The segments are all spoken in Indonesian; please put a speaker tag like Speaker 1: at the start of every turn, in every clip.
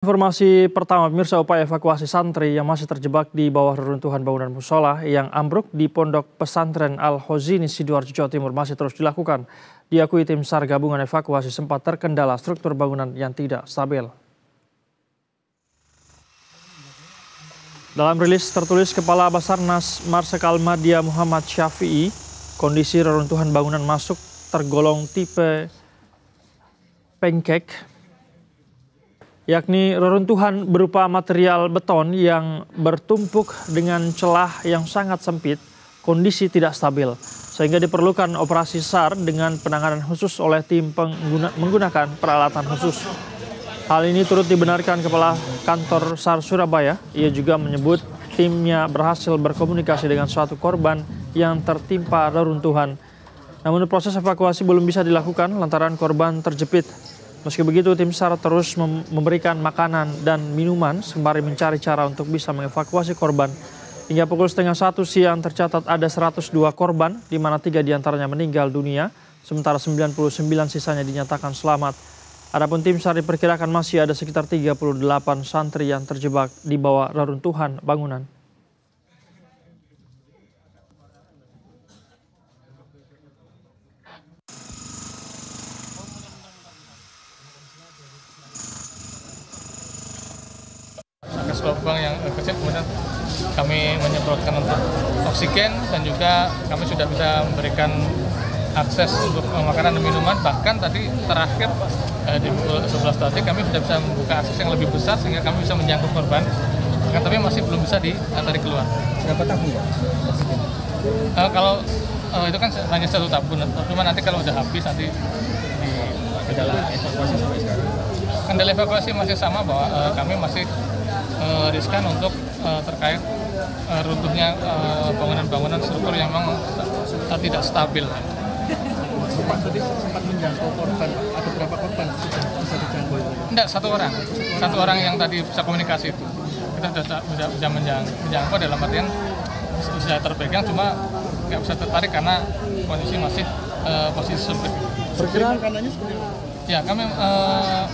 Speaker 1: Informasi pertama, pemirsa, upaya evakuasi santri yang masih terjebak di bawah reruntuhan bangunan musola yang ambruk di Pondok Pesantren Al-Khozini, Sidoarjo, Jawa Timur masih terus dilakukan. Diakui tim SAR gabungan evakuasi sempat terkendala struktur bangunan yang tidak stabil. Dalam rilis tertulis Kepala Basarnas Marsikal Madya Muhammad Syafi'i, kondisi reruntuhan bangunan masuk tergolong tipe pancake, yakni reruntuhan berupa material beton yang bertumpuk dengan celah yang sangat sempit, kondisi tidak stabil, sehingga diperlukan operasi SAR dengan penanganan khusus oleh tim menggunakan peralatan khusus. Hal ini turut dibenarkan Kepala Kantor SAR Surabaya. Ia juga menyebut timnya berhasil berkomunikasi dengan suatu korban yang tertimpa reruntuhan. Namun proses evakuasi belum bisa dilakukan lantaran korban terjepit. Meski begitu, tim SAR terus memberikan makanan dan minuman sembari mencari cara untuk bisa mengevakuasi korban. Hingga pukul 12:30 siang tercatat ada 102 korban, di mana 3 diantaranya meninggal dunia, sementara 99 sisanya dinyatakan selamat. Adapun tim SAR diperkirakan masih ada sekitar 38 santri yang terjebak di bawah reruntuhan bangunan.
Speaker 2: Lubang yang kecil, kemudian kami menyemprotkan untuk oksigen dan juga kami sudah bisa memberikan akses untuk makanan dan minuman. Bahkan tadi terakhir di pukul 11 tadi kami sudah bisa membuka akses yang lebih besar sehingga kami bisa menjangkau korban, tapi masih belum bisa ditarik keluar.
Speaker 3: Berapa tabung ya?
Speaker 2: Kalau itu kan hanya 1 tabung, cuma nanti kalau udah habis nanti di
Speaker 3: Kendala evakuasi sampai sekarang.
Speaker 2: kendala evakuasi masih sama, bahwa kami masih riskan untuk terkait runtuhnya bangunan-bangunan struktur yang memang tidak stabil.
Speaker 3: Tadi sempat menjangkau korban, ada berapa korban bisa dijangkau itu?
Speaker 2: Enggak, satu orang yang tadi bisa komunikasi itu. Kita sudah bisa menjangkau dalam artian bisa terpegang, cuma nggak bisa tertarik karena kondisi masih posisi sempit.
Speaker 3: Perkiraan makanannya seperti apa?
Speaker 2: Ya, kami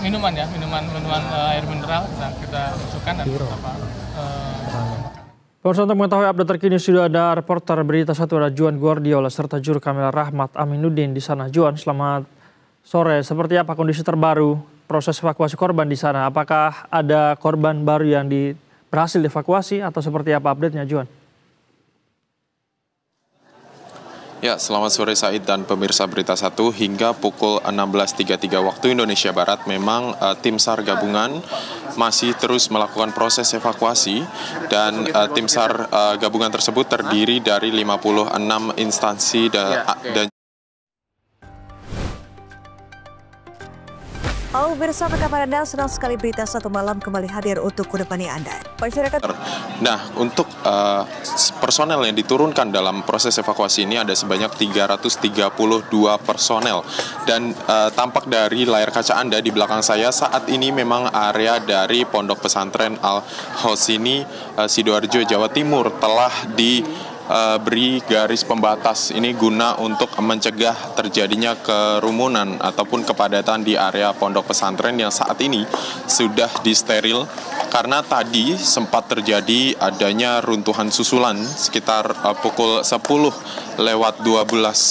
Speaker 2: minuman air mineral kita masukkan dan
Speaker 1: Pemirsa, untuk mengetahui update terkini sudah ada reporter Berita Satu, ada Juan Guardiola serta juru kamera Rahmat Aminuddin di sana. Juan, selamat sore. Seperti apa kondisi terbaru proses evakuasi korban di sana? Apakah ada korban baru yang berhasil dievakuasi atau seperti apa update-nya, Juan?
Speaker 4: Ya, selamat sore Said dan pemirsa Berita Satu. Hingga pukul 16.33 waktu Indonesia Barat, memang tim SAR gabungan masih terus melakukan proses evakuasi, dan tim SAR gabungan tersebut terdiri dari 56 instansi dan
Speaker 5: Halo pemirsa, apa kabar Anda? Senang sekali Berita Satu Malam kembali hadir untuk menemani Anda. Masyarakat.
Speaker 4: Nah, untuk personel yang diturunkan dalam proses evakuasi ini ada sebanyak 332 personel. Dan tampak dari layar kaca Anda di belakang saya, saat ini memang area dari Pondok Pesantren Al-Khozini, Sidoarjo, Jawa Timur telah beri garis pembatas ini guna untuk mencegah terjadinya kerumunan ataupun kepadatan di area pondok pesantren yang saat ini sudah disteril, karena tadi sempat terjadi adanya runtuhan susulan sekitar pukul 10:12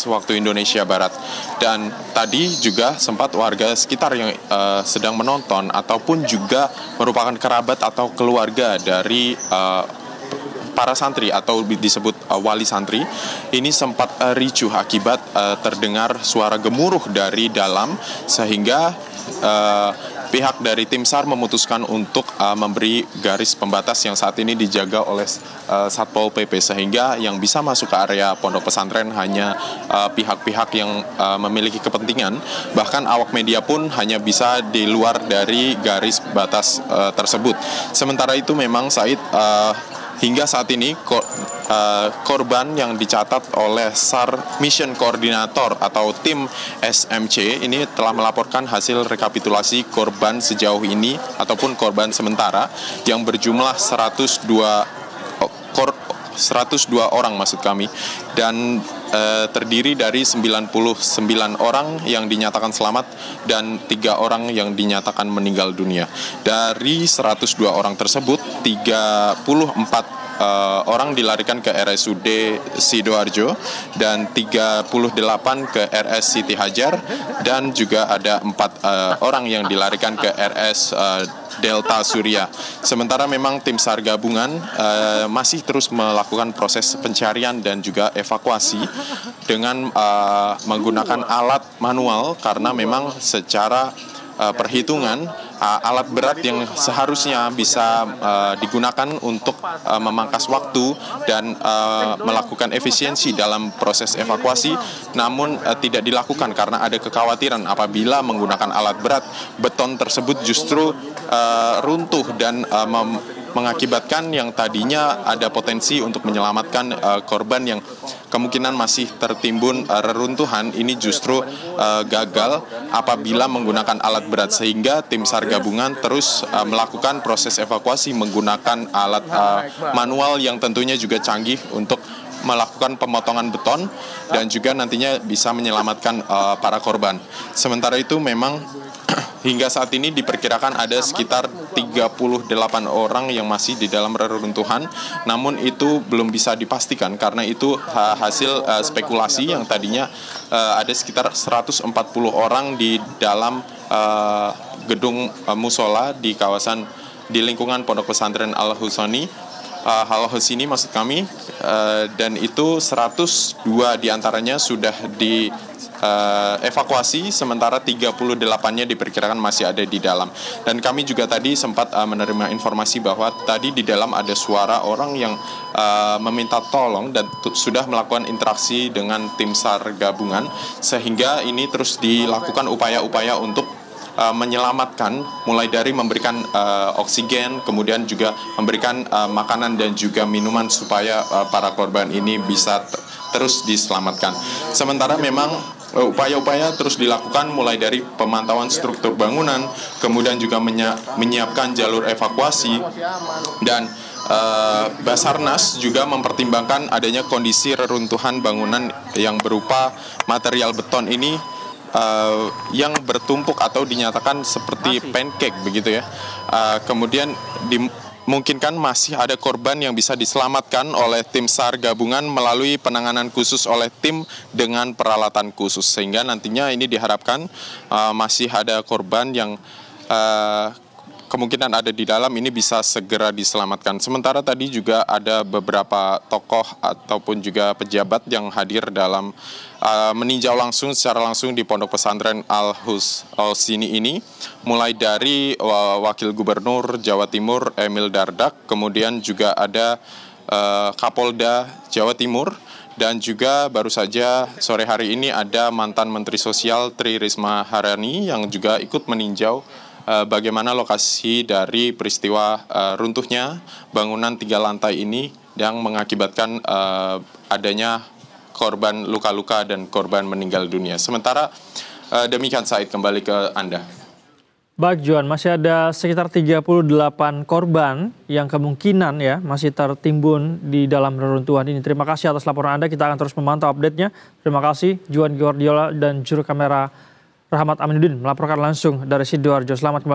Speaker 4: waktu Indonesia Barat. Dan tadi juga sempat warga sekitar yang sedang menonton ataupun juga merupakan kerabat atau keluarga dari para santri atau disebut wali santri ini sempat ricuh akibat terdengar suara gemuruh dari dalam, sehingga pihak dari tim SAR memutuskan untuk memberi garis pembatas yang saat ini dijaga oleh Satpol PP, sehingga yang bisa masuk ke area pondok pesantren hanya pihak-pihak yang memiliki kepentingan. Bahkan awak media pun hanya bisa di luar dari garis batas tersebut. Sementara itu memang Said, hingga saat ini korban yang dicatat oleh SAR Mission Coordinator atau tim SMC ini telah melaporkan hasil rekapitulasi korban sejauh ini ataupun korban sementara yang berjumlah 102 orang maksud kami, dan terdiri dari 99 orang yang dinyatakan selamat dan 3 orang yang dinyatakan meninggal dunia. Dari 102 orang tersebut, 34 orang dilarikan ke RSUD Sidoarjo dan 38 ke RS Siti Hajar, dan juga ada 4 orang yang dilarikan ke RS Delta Surya. Sementara memang tim SAR gabungan masih terus melakukan proses pencarian dan juga evakuasi dengan menggunakan alat manual, karena memang secara perhitungan alat berat yang seharusnya bisa digunakan untuk memangkas waktu dan melakukan efisiensi dalam proses evakuasi, namun tidak dilakukan karena ada kekhawatiran apabila menggunakan alat berat, beton tersebut justru runtuh dan mengakibatkan yang tadinya ada potensi untuk menyelamatkan korban yang kemungkinan masih tertimbun reruntuhan ini justru gagal apabila menggunakan alat berat, sehingga tim SAR gabungan terus melakukan proses evakuasi menggunakan alat manual yang tentunya juga canggih untuk melakukan pemotongan beton dan juga nantinya bisa menyelamatkan para korban. Sementara itu memang hingga saat ini diperkirakan ada sekitar 38 orang yang masih di dalam reruntuhan, namun itu belum bisa dipastikan karena itu hasil spekulasi yang tadinya ada sekitar 140 orang di dalam gedung musola di kawasan di lingkungan Pondok Pesantren Al-Husani. Al-Husini maksud kami, dan itu 102 diantaranya sudah dievakuasi, sementara 38-nya diperkirakan masih ada di dalam. Dan kami juga tadi sempat menerima informasi bahwa tadi di dalam ada suara orang yang meminta tolong dan sudah melakukan interaksi dengan tim SAR gabungan, sehingga ini terus dilakukan upaya-upaya untuk menyelamatkan, mulai dari memberikan oksigen, kemudian juga memberikan makanan dan juga minuman supaya para korban ini bisa terus diselamatkan. Sementara memang upaya-upaya terus dilakukan mulai dari pemantauan struktur bangunan, kemudian juga menyiapkan jalur evakuasi, dan Basarnas juga mempertimbangkan adanya kondisi reruntuhan bangunan yang berupa material beton ini yang bertumpuk atau dinyatakan seperti pancake begitu ya. Kemudian dimungkinkan masih ada korban yang bisa diselamatkan oleh tim SAR gabungan melalui penanganan khusus oleh tim dengan peralatan khusus, sehingga nantinya ini diharapkan masih ada korban yang kemungkinan ada di dalam ini bisa segera diselamatkan. Sementara tadi juga ada beberapa tokoh ataupun juga pejabat yang hadir dalam meninjau secara langsung di Pondok Pesantren Al-Husini ini, mulai dari Wakil Gubernur Jawa Timur Emil Dardak, kemudian juga ada Kapolda Jawa Timur, dan juga baru saja sore hari ini ada mantan Menteri Sosial Tri Risma Haryani yang juga ikut meninjau bagaimana lokasi dari peristiwa runtuhnya bangunan 3 lantai ini yang mengakibatkan adanya korban luka-luka dan korban meninggal dunia. Sementara demikian, Said, kembali ke Anda.
Speaker 1: Baik, Juan, masih ada sekitar 38 korban yang kemungkinan ya masih tertimbun di dalam reruntuhan ini. Terima kasih atas laporan Anda, kita akan terus memantau update-nya. Terima kasih Juan Giordiola dan juru kamera Rahmat Aminuddin melaporkan langsung dari Sidoarjo. Selamat kembali.